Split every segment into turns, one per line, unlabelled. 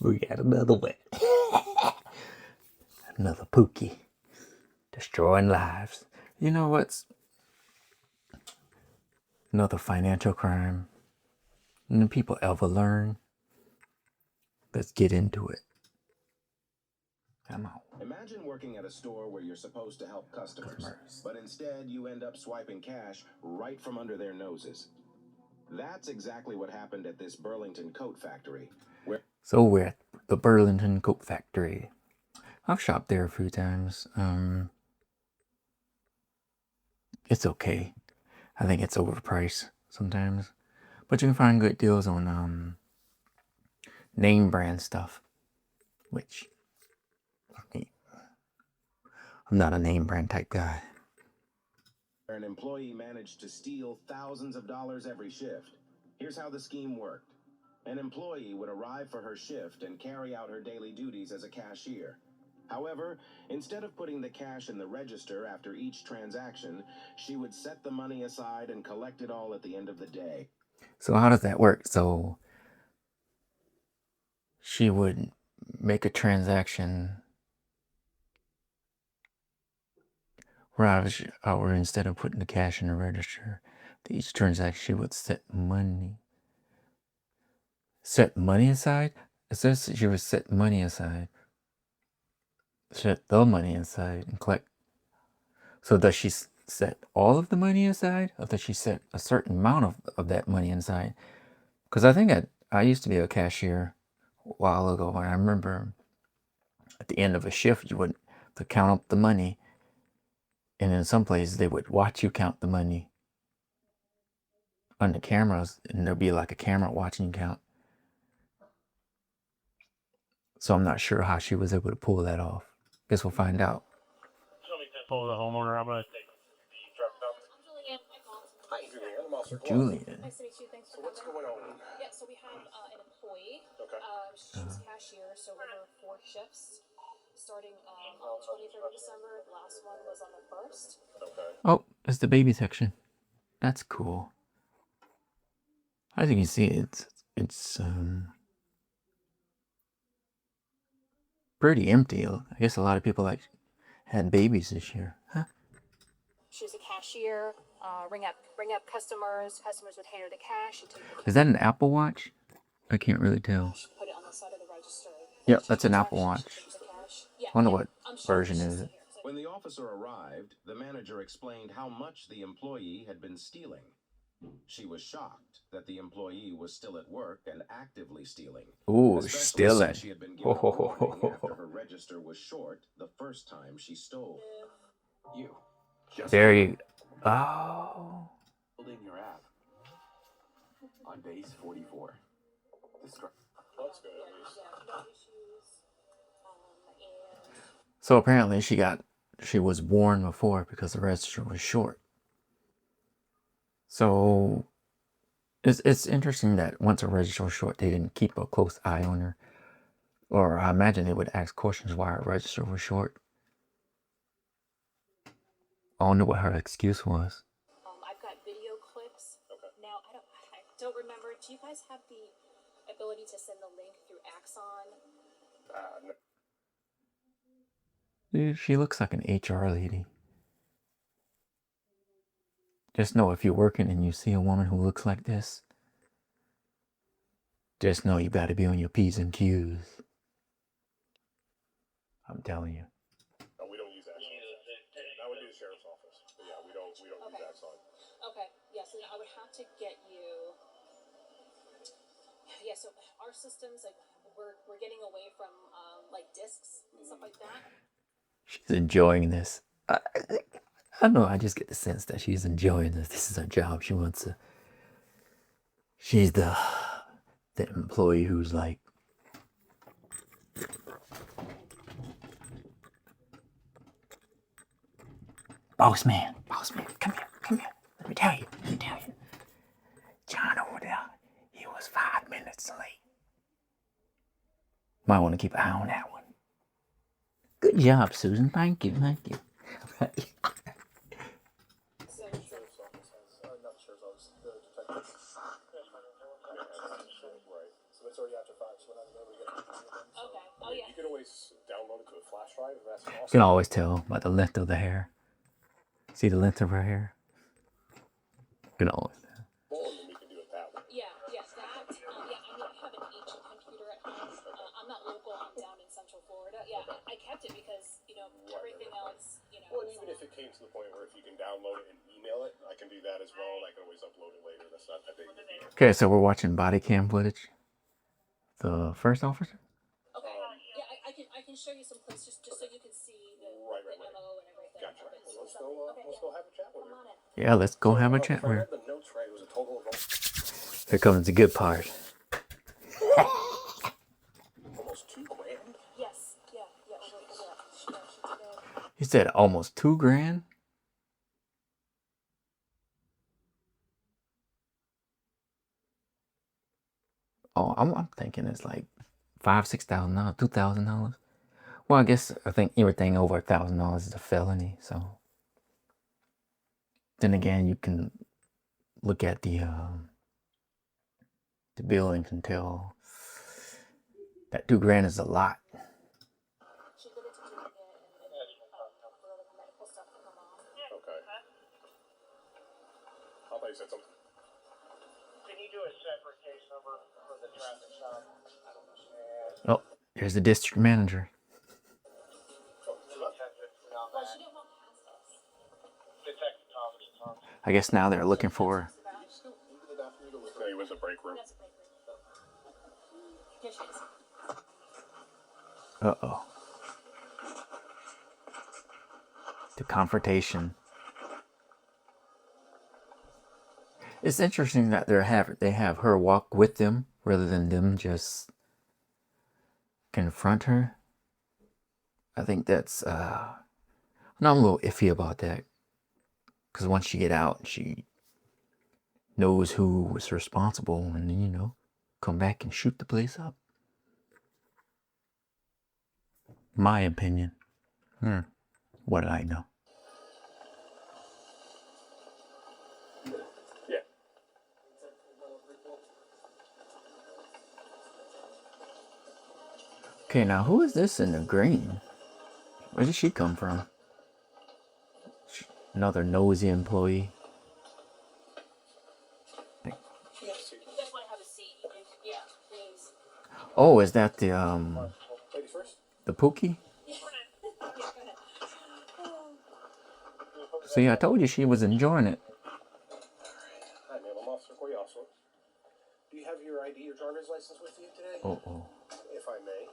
We got another one. Another Pookie. Destroying lives. You know what's another financial crime? And people ever learn? Let's get into it. Come on.
Imagine working at a store where you're supposed to help customers, but instead you end up swiping cash right from under their noses. That's exactly what happened at this Burlington coat factory.
So we're at the Burlington Coat Factory. I've shopped there a few times. It's okay. I think it's overpriced sometimes, but you can find good deals on name brand stuff, which I'm not a name brand type guy.
An employee managed to steal thousands of dollars every shift. Here's how the scheme worked. An employee would arrive for her shift and carry out her daily duties as a cashier. However, instead of putting the cash in the register after each transaction, she would set the money aside and collect it all at the end of the day.
So how does that work? So she would make a transaction or instead of putting the cash in the register, each transaction she would set money aside. It says she would set money aside. Set the money aside and collect. So does she set all of the money aside, or does she set a certain amount of that money aside? Because I think I used to be a cashier a while ago, and I remember at the end of a shift you would to count up the money, and in some places they would watch you count the money on the cameras, and there'd be like a camera watching you count. So I'm not sure how she was able to pull that off. Guess we'll find out.
Pull the homeowner. I'm gonna take.
Hi, Julian. I'm Officer
Julian.
Nice to meet you. Thanks for coming. What's going on? Yeah, so we have an employee. Okay. She's cashier, so we're her 4 shifts, starting on the 23rd of December. The last one was on the 1st. Okay.
Oh, it's the baby section. That's cool. As you can see, it's pretty empty. I guess a lot of people had babies this year, huh?
She's a cashier. Ring up customers. Customers would hand her the cash.
Is that an Apple Watch? I can't really tell.
Put it on the side of the register.
Yep, that's an Apple Watch. I wonder what version is it.
When the officer arrived, the manager explained how much the employee had been stealing. She was shocked that the employee was still at work and actively stealing.
Ooh, stealing.
She had been given a warning after her register was short the first time she stole.
You.
There you. Oh.
Building your app on base 44. That's good.
So apparently she was warned before because the register was short. So it's interesting that once a register was short, they didn't keep a close eye on her. Or I imagine they would ask questions why her register was short. I don't know what her excuse was.
I've got video clips. Okay. Now I don't remember. Do you guys have the ability to send the link through Axon?
No. Dude, she looks like an HR lady. Just know if you're working and you see a woman who looks like this, just know you gotta be on your P's and Q's. I'm telling you.
No, we don't use Axon. That would be the sheriff's office. But yeah, we don't use Axon.
Okay. Yeah, so I would have to get you. Yeah, so our systems, like we're getting away from like discs and stuff like that.
She's enjoying this. I don't know. I just get the sense that she's enjoying this. This is her job. She wants to. She's the employee who's like, boss man, come here. Let me tell you. John over there, he was 5 minutes late. Might want to keep an eye on that one. Good job, Susan. Thank you.
Not the sheriff's office, the detective. Right. So it's already after 5, so we're not going to be able to get
Oh yeah.
You can always download it to a flash drive if that's
You can always tell by the length of the hair. See the length of her hair? You can always tell.
And then we can do it that way.
Yeah, yes, that. Yeah, I mean, I have an ancient computer at home. I'm not local. I'm down in Central Florida. Yeah, I kept it because everything else.
Well, and even if it came to the point where if you can download it and email it, I can do that as well, and I can always upload it later. That's not that big of a deal.
Okay, so we're watching body cam footage. The first officer?
Okay. Yeah, I can show you some clips just so you can see the MO and everything.
Gotcha. Well, let's go have a chat with her.
Yeah, let's go have a chat with her. Here comes the good part.
Almost $2,000.
Yes. Yeah. She did.
He said almost $2,000. Oh, I'm thinking it's like $5,000, $6,000, $2,000. Well, I think everything over $1,000 is a felony. So then again, you can look at the bill and can tell that $2,000 is a lot.
She did it to do it and for the medical stuff for her mom.
Okay. I thought you said something.
Can you do a separate case number for the traffic stop? I don't understand.
Oh, there's the district manager.
Well, she didn't walk past us.
Detective Thomas.
I guess now they're looking for.
No, he was in the break room.
That's a break room. Here she is.
Uh-oh. The confrontation. It's interesting that they have her walk with them rather than them just confront her. I think that's and I'm a little iffy about that, because once she get out, she knows who was responsible, and then come back and shoot the place up. My opinion. What did I know?
Yeah.
Okay, now who is this in the green? Where did she come from? Another nosy employee.
You guys want to have a seat? Yeah, please.
Oh, is that the
Ladies first.
the Pookie?
Yeah, go ahead.
See, I told you she was enjoying it.
Hi, ma'am. I'm Officer Koyasu. Do you have your ID or driver's license with you today?
Oh.
If I may.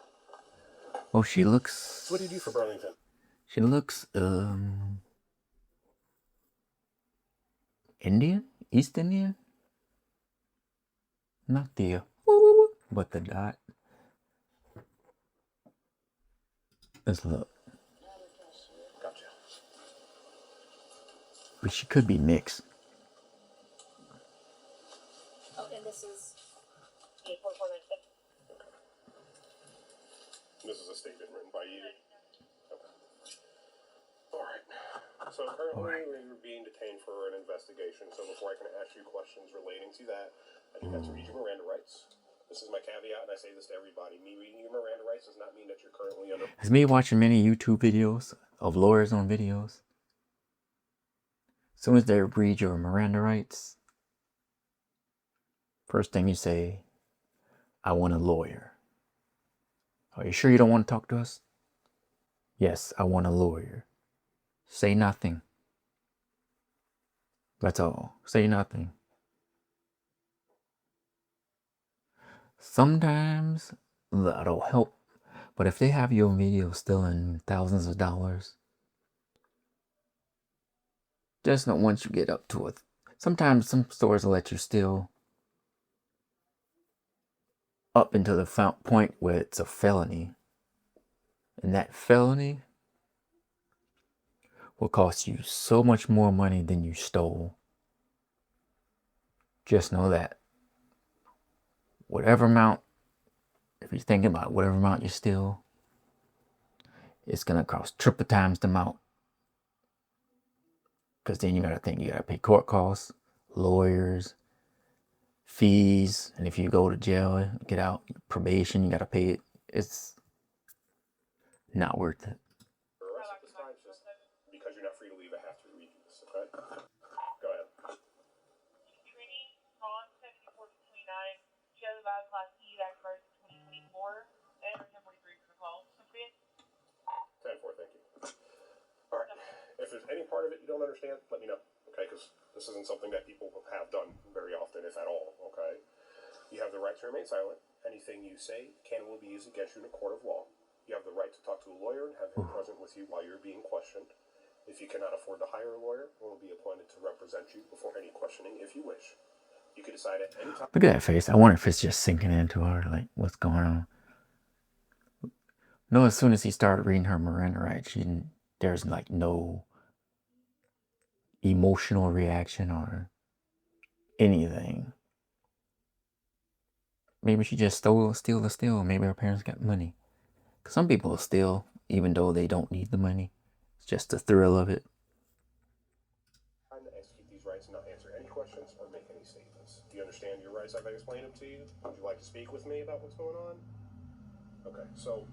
Oh, she looks.
So what do you do for Burlington?
She looks Indian? East Indian? Not the but the dot. Let's look.
Gotcha.
But she could be mixed.
Oh, and this is.
This is a statement written by you. Okay. All right. So currently we're being detained for an investigation. So before I can ask you questions relating to that, I do have to read your Miranda rights. This is my caveat, and I say this to everybody. Me reading your Miranda rights does not mean that you're currently under.
It's me watching many YouTube videos of lawyers on videos. As soon as they read your Miranda rights, first thing you say, I want a lawyer. Are you sure you don't want to talk to us? Yes, I want a lawyer. Say nothing. That's all. Say nothing. Sometimes that'll help, but if they have your video stealing thousands of dollars, just not once you get up to it. Sometimes some stores will let you steal up until the point where it's a felony. And that felony will cost you so much more money than you stole. Just know that. Whatever amount, if you're thinking about whatever amount you steal, it's going to cost triple times the amount. Because then you got to pay court costs, lawyers, fees, and if you go to jail, get out, probation, you got to pay it. It's Not worth it.
For the rest of this time, just because you're not free to leave, I have to read you this, okay? Go ahead.
Trini, Ron, 74-29, she has a valid class E that expires in 2024, and her 1043 for the call. Sophia?
10-4, thank you. All right. If there's any part of it you don't understand, let me know, okay? Because this isn't something that people have done very often, if at all, okay? You have the right to remain silent. Anything you say can and will be used against you in a court of law. You have the right to talk to a lawyer and have him present with you while you're being questioned. If you cannot afford to hire a lawyer, one will be appointed to represent you before any questioning if you wish. You can decide at any time.
Look at that face. I wonder if it's just sinking into her. Like, what's going on? No, as soon as he started reading her Miranda rights, there's like no emotional reaction or anything. Maybe she just steal the steal. Maybe her parents got money. Cause some people steal even though they don't need the money. It's just the thrill of it.
Time to execute these rights and not answer any questions or make any statements. Do you understand your rights? I've explained them to you. Would you like to speak with me about what's going on? Okay, so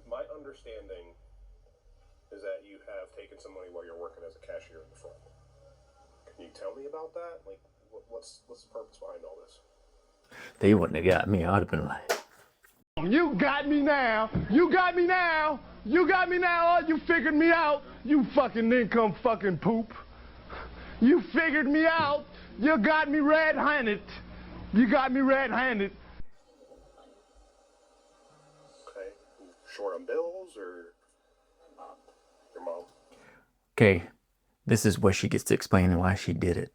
my understanding is that you have taken some money while you're working as a cashier in the front. Can you tell me about that? Like, what's the purpose behind all this?
They wouldn't have got me. I'd have been like,
you got me now. You got me now. You got me now. Oh, you figured me out. You fucking income fucking poop. You figured me out. You got me red-handed. You got me red-handed.
Okay. You short on bills or your mom?
okay, this is where she gets to explain why she did it.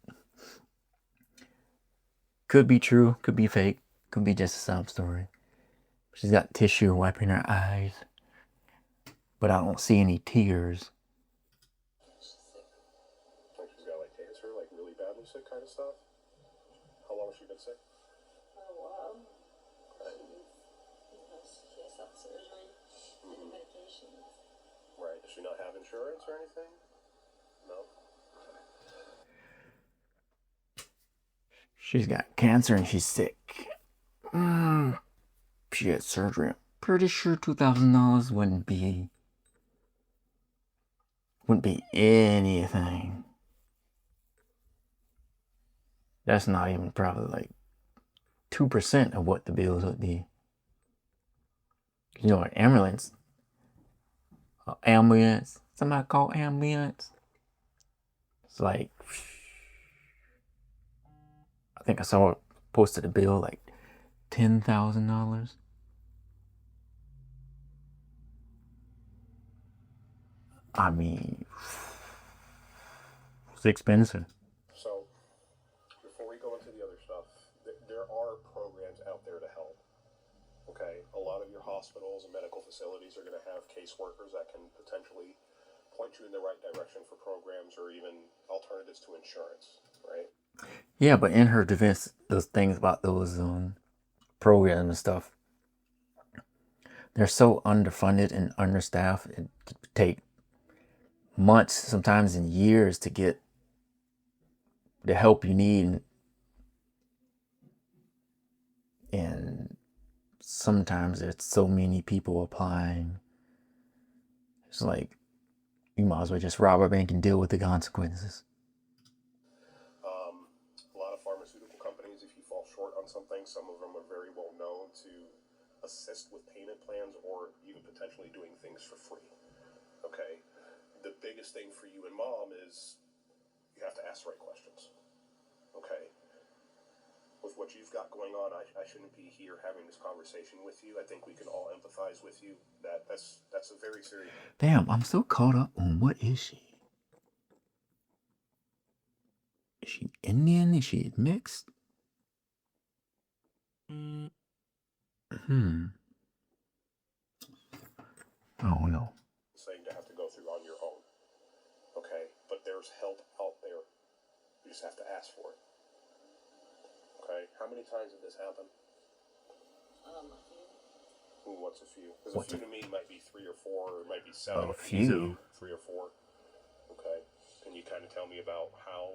Could be true, could be fake, could be just a sob story. She's got tissue wiping her eyes, but I don't see any tears.
Like she's got like cancer, like really badly sick kind of stuff? How long has she been sick?
For a while. She has that surgery and medications.
Right. Does she not have insurance or anything? No?
She's got cancer and she's sick. She had surgery. I'm pretty sure $2,000 wouldn't be anything. That's not even probably like 2% of what the bills would be. You know, an ambulance, somebody call ambulance. It's like, I think I saw it posted a bill like $10,000. I mean, it's expensive.
So, before we go into the other stuff, there are programs out there to help. Okay, a lot of your hospitals and medical facilities are going to have caseworkers that can potentially point you in the right direction for programs or even alternatives to insurance, right?
Yeah, but in her defense, those things about those programs and stuff, they're so underfunded and understaffed. It could take months, sometimes in years, to get the help you need. And sometimes there's so many people applying. It's like, you might as well just rob a bank and deal with the consequences.
A lot of pharmaceutical companies, if you fall short on something, some of them are very well known to assist with payment plans or even potentially doing things for free. Okay? The biggest thing for you and mom is you have to ask the right questions. Okay? With what you've got going on, I shouldn't be here having this conversation with you. I think we can all empathize with you. That's a very serious...
Damn, I'm so caught up on what is she? Is she Indian? Is she mixed? I don't know.
Thing to have to go through on your own. Okay? But there's help out there. You just have to ask for it. Okay? How many times did this happen?
A few.
What's a few? Because a few to me might be 3 or 4, or it might be 7.
A few?
3 or 4. Okay. Can you kind of tell me about how...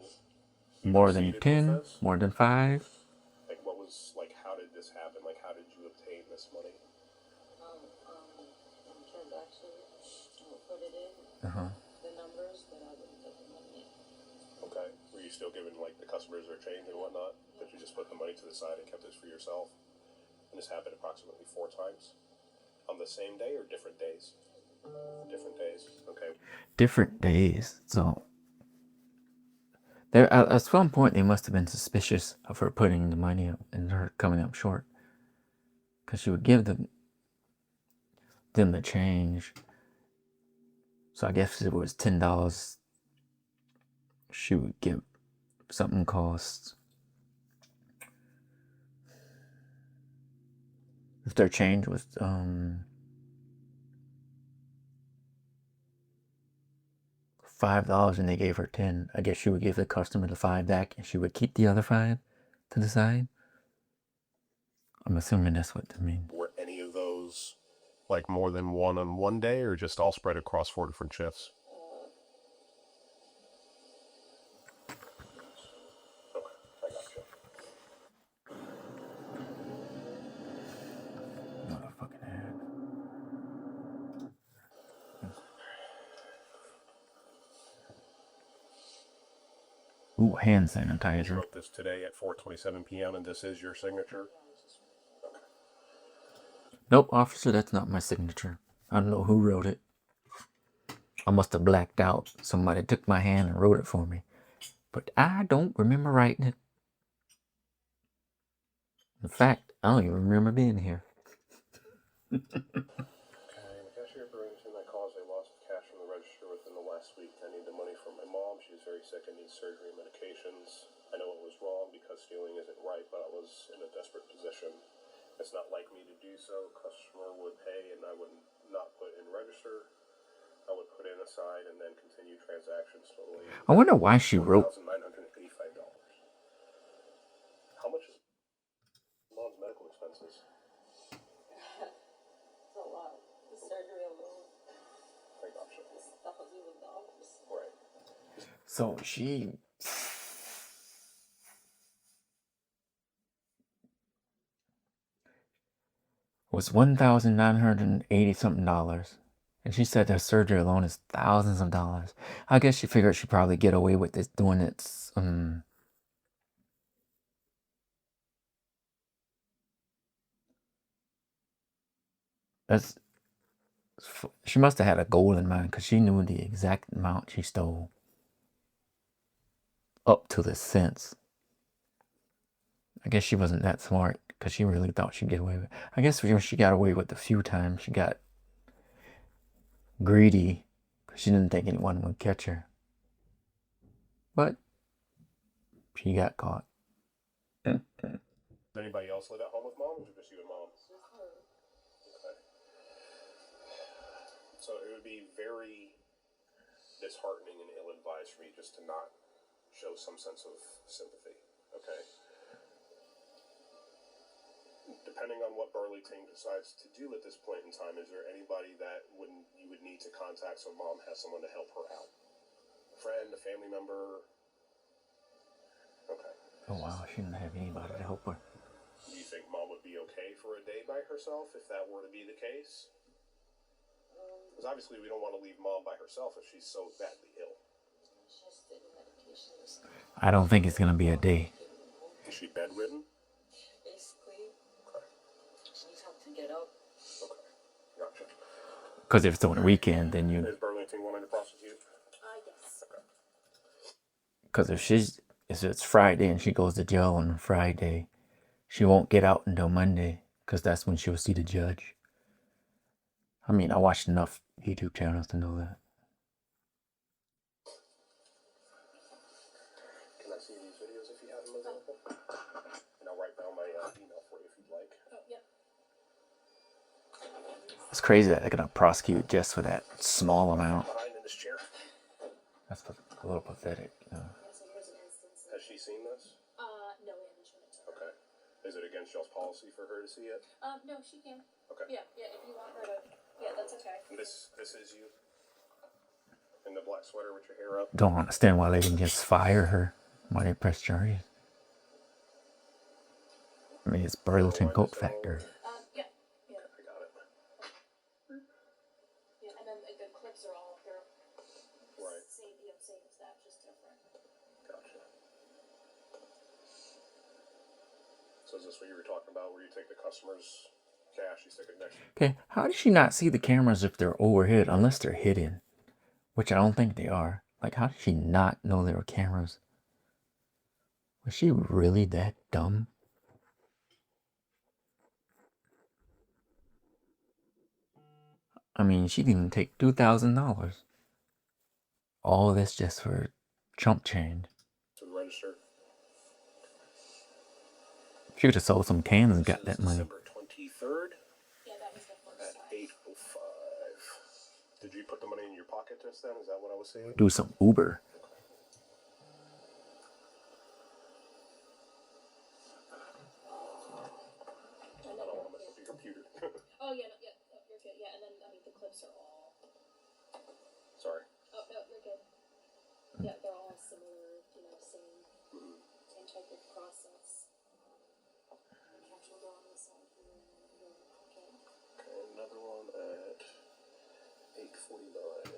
More than 10? More than 5?
Like, what was, like, how did this happen? Like, how did you obtain this money?
I'm trying to
Okay. Were you still giving like the customers their change and whatnot? But you just put the money to the side and kept this for yourself? And this happened approximately 4 times? On the same day or different days? Different days. Okay.
Different days. So there, at some point, they must have been suspicious of her putting the money up and her coming up short, because she would give them the change. So I guess if it was $10, she would give something cost. If their change was $5 and they gave her 10, I guess she would give the customer the 5 back and she would keep the other 5 to the side. I'm assuming that's what they mean.
Were any of those like more than one on one day, or just all spread across 4 different shifts? Okay, I got you.
Motherfucking ass. Ooh, hand
You
sanitizer.
wrote this today at 4:27 p.m. and this is your signature?
Nope, officer, that's not my signature. I don't know who wrote it. I must have blacked out. Somebody took my hand and wrote it for me. But I don't remember writing it. In fact, I don't even remember being here.
Okay, the cashier at Burlington, I caused a loss of cash from the register within the last week. I need the money from my mom. She's very sick and needs surgery and medications. I know it was wrong because stealing isn't right, but I was in a desperate position. It's not like me to do so. Customer would pay and I would not put in register. I would put in aside and then continue transactions slowly.
I wonder why she wrote.
$1,985. How much is mom's medical expenses?
It's a lot. The surgery alone.
I gotcha.
It's thousands of dollars.
Right.
So she was $1,980 something. And she said her surgery alone is thousands of dollars. I guess she figured she'd probably get away with this doing it. That's, she must have had a goal in mind, because she knew the exact amount she stole. Up to the cents. I guess she wasn't that smart, because she really thought she'd get away with it. I guess when she got away with it a few times, she got greedy, because she didn't think anyone would catch her. But she got caught.
Does anybody else live at home with mom, or just you and mom? Okay. So it would be very disheartening and ill-advised for me just to not show some sense of sympathy. Okay. Depending on what Burlington decides to do at this point in time, is there anybody that you would need to contact so mom has someone to help her out? A friend, a family member? Okay.
Oh wow, she didn't have anybody to help her.
Do you think mom would be okay for a day by herself if that were to be the case? Because obviously we don't want to leave mom by herself if she's so badly ill.
I don't think it's gonna be a day.
Is she bedridden?
Basically. Okay. She needs help to get up.
Okay. Gotcha.
Because if it's on the weekend, then you.
Is Burlington wanting to prosecute?
Yes.
Okay.
Because if it's Friday and she goes to jail on Friday, she won't get out until Monday, because that's when she'll see the judge. I mean, I watched enough YouTube channels to know that.
Can I see these videos if you have them available? And I'll write down my email for you if you'd like.
Oh, yep.
It's crazy that they're gonna prosecute just for that small amount.
Behind in this chair.
That's a little pathetic.
So here's an instance.
Has she seen this?
No, we haven't shown it to her.
Okay. Is it against y'all's policy for her to see it?
No, she can.
Okay.
Yeah, if you want her to. Yeah, that's okay.
And this is you? In the black sweater with your hair up?
Don't understand why they didn't just fire her. Why they press charges. I mean, it's Burlington Coat Factory.
Yeah.
I got it. So is this what you were talking about, where you take the customer's cash, you stick it next?
Okay, how does she not see the cameras if they're overhead, unless they're hidden? Which I don't think they are. Like, how did she not know there were cameras? Was she really that dumb? I mean, she didn't even take $2,000. All this just for chump change.
To the register.
She could have sold some cans and got that money.
December 23rd.
Yeah, that was the first
At
time.
8:05. Did you put the money in your pocket just then? Is that what I was saying?
Do some Uber.
I don't want to mess up your computer.
Oh yeah, no, yeah, no, you're good. Yeah, and then I mean the clips are all.
Sorry.
Oh no, you're good. Yeah, they're all similar. You know, same type of process. Cash will go on the side here and then go in the pocket.
Okay, another one at 8:49.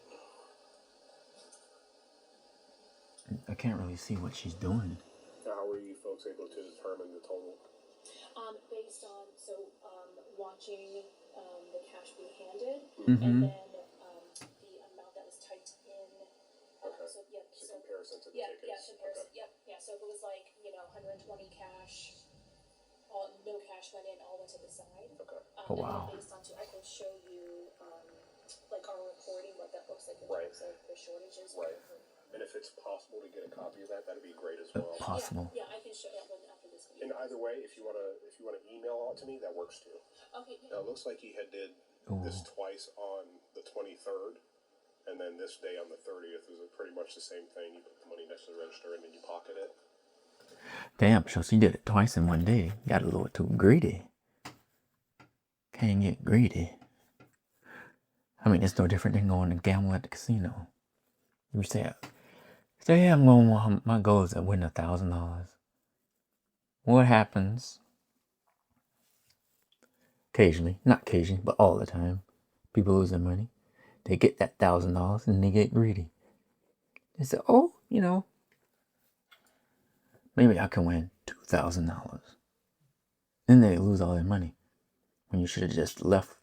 I can't really see what she's doing.
How were you folks able to determine the total?
Based on watching the cash be handed,
Mm-hmm.
and then the amount that was typed in.
Okay.
So yeah,
So comparison to the
yeah,
tickets.
yeah, comparison.
Okay.
Yep, yeah. So if it was like 120 cash, all no cash went in, all went to the side.
Okay.
Oh, wow.
And then based on I can show you like our reporting what that looks like in
Right.
terms of the shortages.
Right. And if it's possible to get a copy of that, that'd be great as well.
Possible.
Yeah, I can show you after this video.
And either way, if you wanna email it to me, that works too.
Okay. Yeah.
Now it looks like he had did this twice on the 23rd, and then this day on the 30th is pretty much the same thing. You put the money next to the register and then you pocket it.
Damn, so she did it twice in one day. Got a little too greedy. Can't get greedy. I mean, it's no different than going to gamble at the casino. You say, I'm going, my goal is to win $1,000. What happens? Occasionally, not occasionally, but all the time, people lose their money. They get that $1,000 and they get greedy. They say, oh, maybe I can win $2,000. Then they lose all their money when you should have just left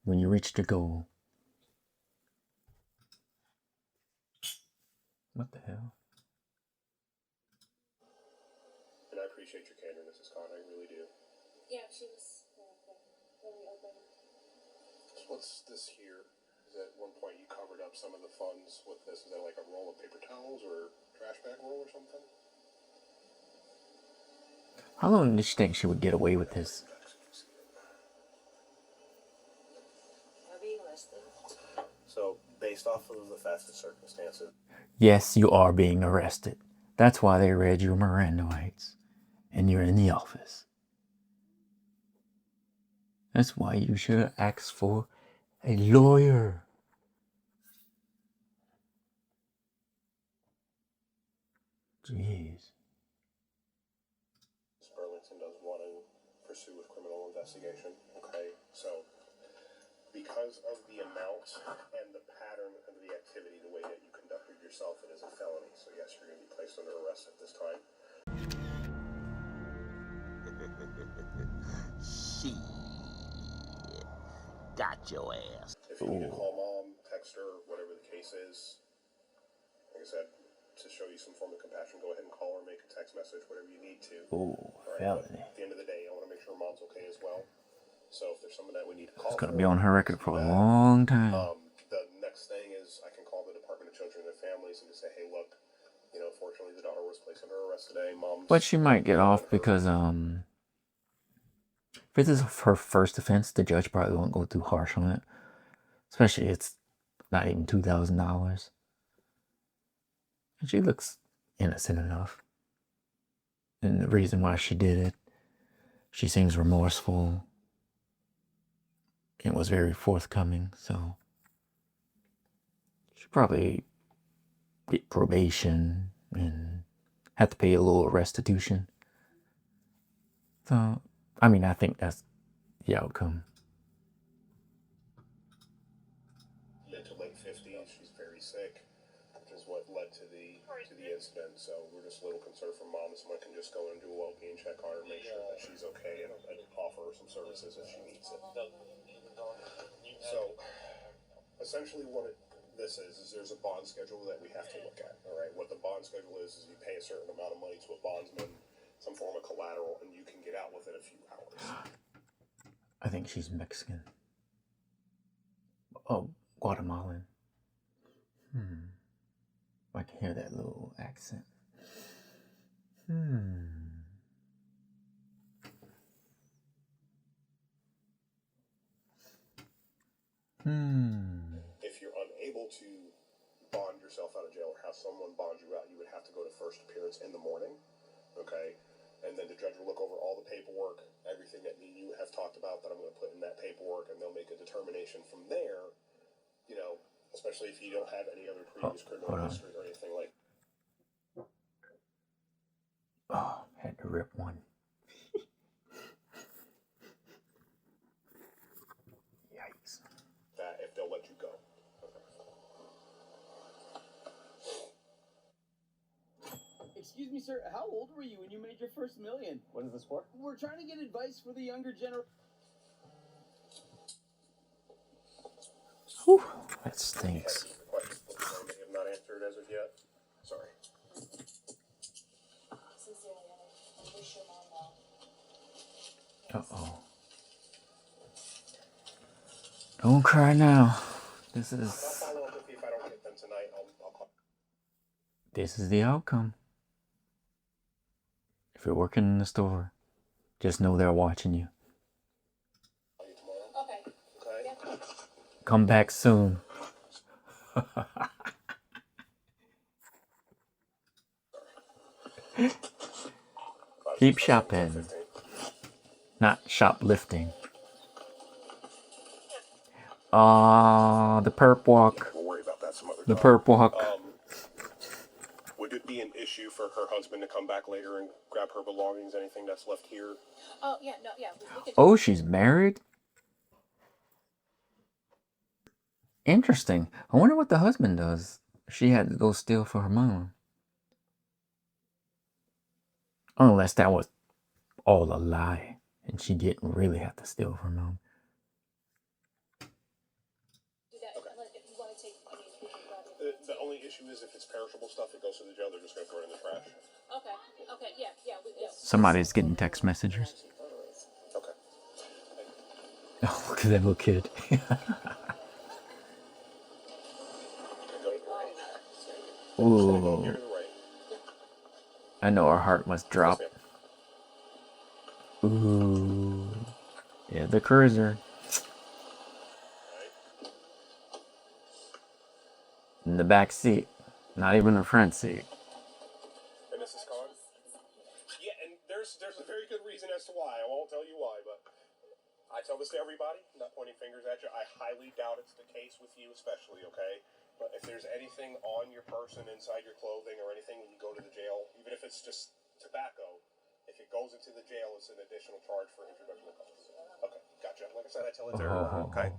when you reached your goal. What the hell?
And I appreciate your candor, Mrs. Khan. I really do.
Yeah, she was very open.
What's this here? Is at one point you covered up some of the funds with this? Is that like a roll of paper towels or trash bag roll or something?
How long did she think she would get away with this?
So, based off of the facts and circumstances.
Yes, you are being arrested. That's why they read your Miranda rights. And you're in the office. That's why you should have asked for a lawyer. Jeez.
Burlington does want to pursue a criminal investigation. Okay, so because of the amount and the pattern of the activity, the way that you conducted yourself, it is a felony. So yes, you're going to be placed under arrest at this time.
Shit. Got your ass.
If you need to call mom, text her, whatever the case is, like I said, to show you some form of compassion, go ahead and call her, make a text message, whatever you need to.
Felony.
At the end of the day, I want to make sure mom's okay as well. So if there's someone that we need to call,
It's going to be on her record for a long time.
The next thing is I can call the Department of Children and Families and just say, hey, look, fortunately the daughter was placed under arrest today. Mom's.
But she might get off because if this is her first offense, the judge probably won't go too harsh on it. Especially it's not even $2,000. And she looks innocent enough. And the reason why she did it, she seems remorseful. It was very forthcoming, so she probably get probation and have to pay a little restitution. So, I mean, I think that's the outcome.
Mid to late 50s, she's very sick, which is what led to the incident. So we're just a little concerned for mom. Someone can just go and do a well-being check on her, make sure that essentially what this is there's a bond schedule that we have to look at. All right, what the bond schedule is you pay a certain amount of money to a bondsman, some form of collateral, and you can get out within a few hours.
I think she's Mexican. Oh, Guatemalan. I can hear that little accent.
If you're unable to bond yourself out of jail or have someone bond you out, you would have to go to first appearance in the morning, okay? And then the judge will look over all the paperwork, everything that me and you have talked about that I'm going to put in that paperwork, and they'll make a determination from there, you know, especially if you don't have any other previous criminal history or anything like that.
Oh, had to rip one. Yikes.
That if they'll let you go.
Excuse me, sir, how old were you when you made your first million?
What is this for?
We're trying to get advice for the younger generation.
Whew, that stinks.
I may have not answered as of yet. Sorry.
Sincerely, I wish your mom well.
Uh-oh. Don't cry now. This is...
I'll follow up with you if I don't get them tonight. I'll call.
This is the outcome. If you're working in the store, just know they're watching you.
Okay.
Okay.
Come back soon. Keep shopping, not shoplifting. The perp walk.
We'll worry about that some other time.
The perp walk.
Would it be an issue for her husband to come back later and grab her belongings, anything that's left here?
Oh, yeah, no, yeah. We could...
Oh, she's married? Interesting. I wonder what the husband does. She had to go steal for her mom. Unless that was all a lie and she didn't really have to steal for her mom.
The only issue is if it's perishable stuff, it goes to the jail. They're just going to throw it in the trash.
Okay, yeah.
Somebody's getting text messages.
Okay.
Oh, look at that little kid. Ooh. I know our heart must drop. Ooh. Yeah, the cruiser. In the back seat. Not even the front seat.
And Mrs. Khan? Yeah, and there's a very good reason as to why. I won't tell you why, but I tell this to everybody. I'm not pointing fingers at you. I highly doubt it's the case with you especially, okay? But if there's anything on your person, inside your clothing, or anything when you go to the jail, even if it's just tobacco, if it goes into the jail, it's an additional charge for introduction of costs. Okay, gotcha. Like I said, I tell it to everyone, okay?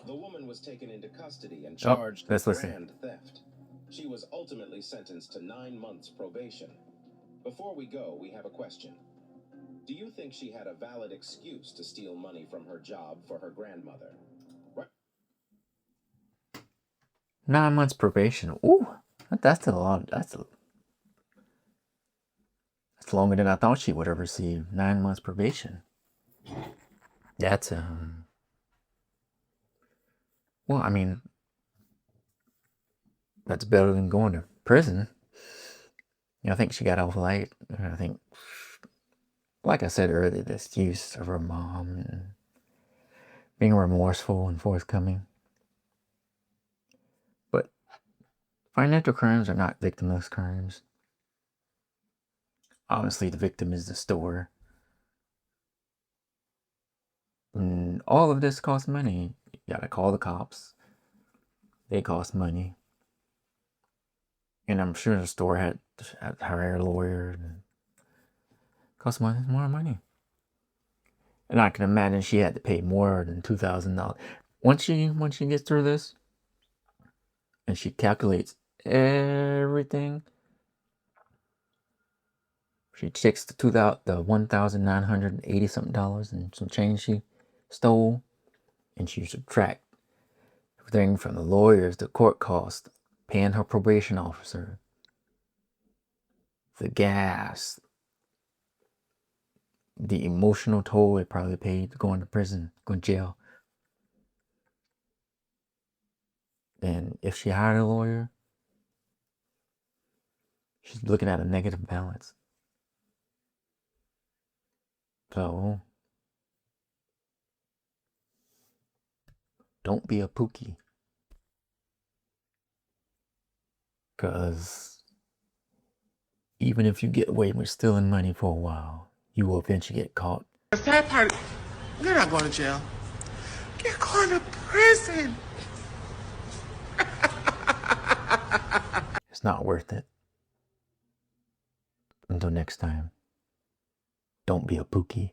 The woman was taken into custody and charged with grand theft. She was ultimately sentenced to 9 months probation. Before we go, we have a question. Do you think she had a valid excuse to steal money from her job for her grandmother?
9 months probation. Ooh, that's a lot. That's longer than I thought she would have received. 9 months probation. That's well, I mean, that's better than going to prison. You know, I think she got off late. I think, like I said earlier, the excuse of her mom and being remorseful and forthcoming. But financial crimes are not victimless crimes. Obviously, the victim is the store. And all of this costs money. You gotta call the cops. They cost money. And I'm sure the store had to hire a lawyer. And cost more money. And I can imagine she had to pay more than $2,000. Once she gets through this, and she calculates everything, she checks the $1,980 something and some change she stole, and she subtract Everything from the lawyers, the court costs, paying her probation officer, the gas, the emotional toll it probably paid going to prison, going to jail. And if she hired a lawyer, she's looking at a negative balance. So, don't be a pookie. Because even if you get away with stealing money for a while, you will eventually get caught.
The sad part, you're not going to jail. You're going to prison.
It's not worth it. Until next time, don't be a pookie.